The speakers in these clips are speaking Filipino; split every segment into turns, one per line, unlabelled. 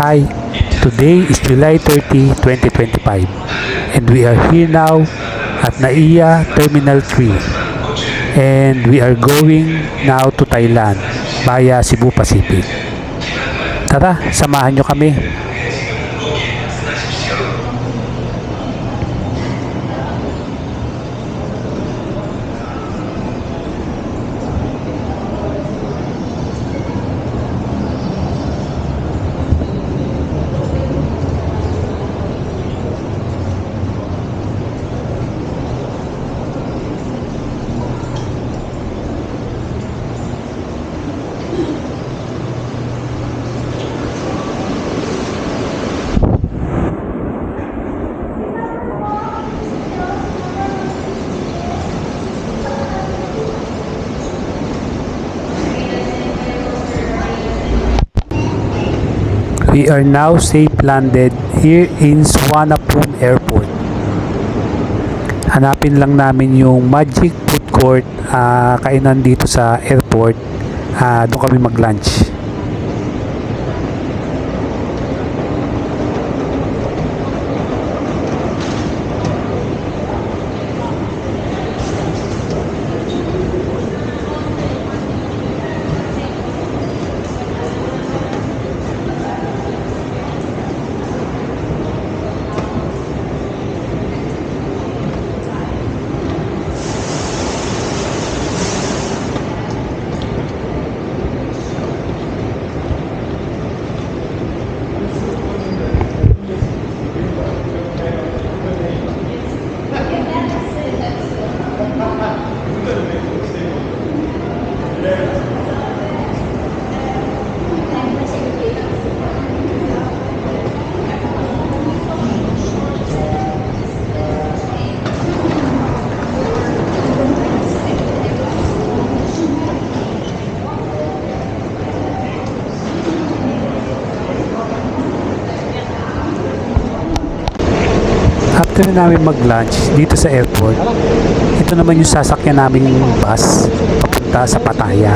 Hi, today is July 30, 2025 and we are here now at Naiya Terminal 3 and we are going now to Thailand via Cebu Pacific. Tara, samahan nyo kami. We are now safe landed here in Suvarnabhumi Airport. Hanapin lang namin yung Magic Food Court, kainan dito sa airport. Doon kami mag-lunch. After namin mag-lunch dito sa airport, ito naman yung sasakyan naming bus papunta sa Pattaya.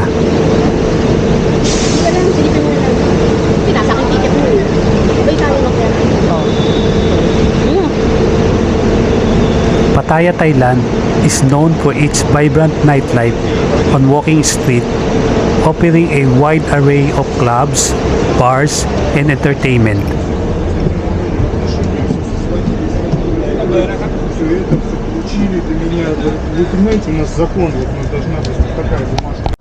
Pattaya, Thailand is known for its vibrant nightlife on walking street, offering a wide array of clubs, bars, and entertainment.
Все это все получили до меня в интернете, у нас закон, вот у нас должна быть вот такая бумажка.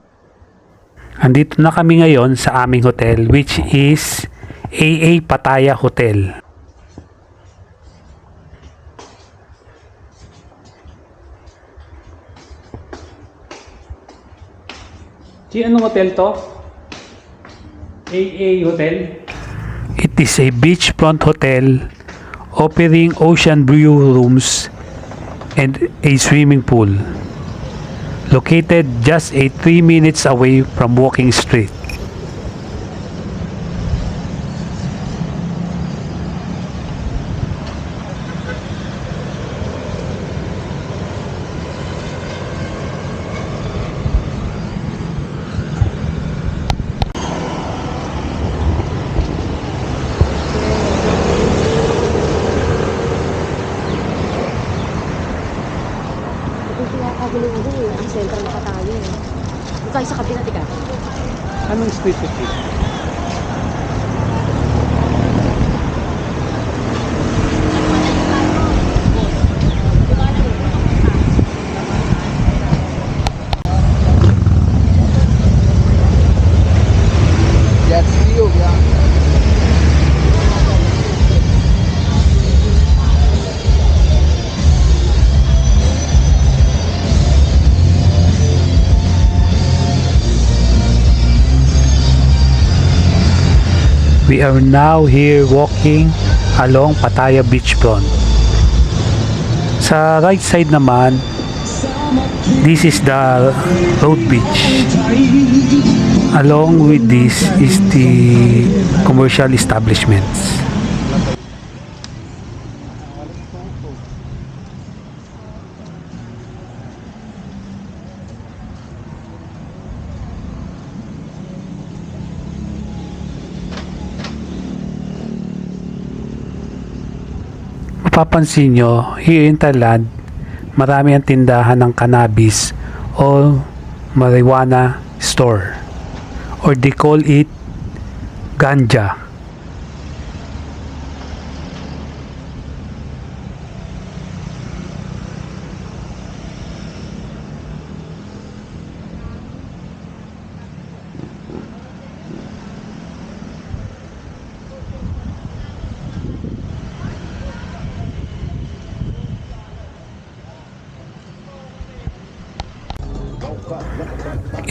Andito na kami ngayon sa aming hotel, which is AA Pattaya Hotel.
Anong hotel to? AA Hotel?
It is a beachfront hotel offering ocean view rooms and a swimming pool. Located just 3 minutes away from walking street.
Ang sentral na Pattaya eh. Doon tayo sa kabila, tika.
Anong street ito?
We are now here walking along Pattaya beachfront. Sa right side naman, this is the road beach. Along with this is the commercial establishments. mapapansin nyo, here in Thailand, marami ang tindahan ng cannabis o marijuana store, or they call it ganja.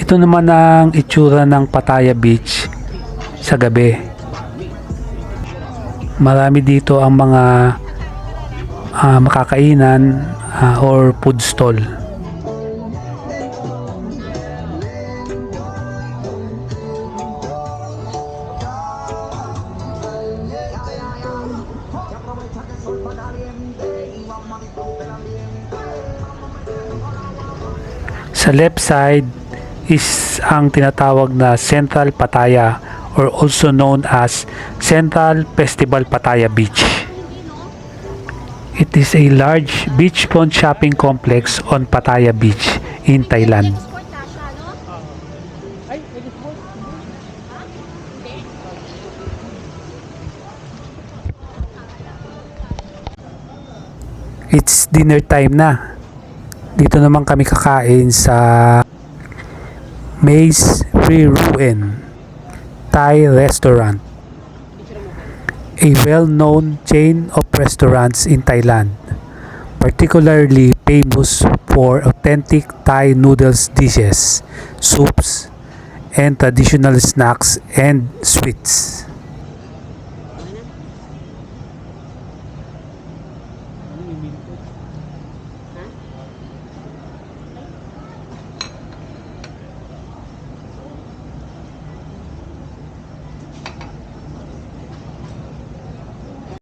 Ito naman ang itsura ng Pattaya Beach sa gabi. Marami dito ang mga makakainan or food stall. Sa left side is ang tinatawag na Central Pattaya, or also known as Central Festival Pattaya Beach. It is a large beachfront shopping complex on Pattaya Beach in Thailand. It's dinner time na. Dito naman kami kakain sa Maze Free Ruin Thai Restaurant, a well-known chain of restaurants in Thailand, particularly famous for authentic Thai noodles dishes, soups, and traditional snacks and sweets.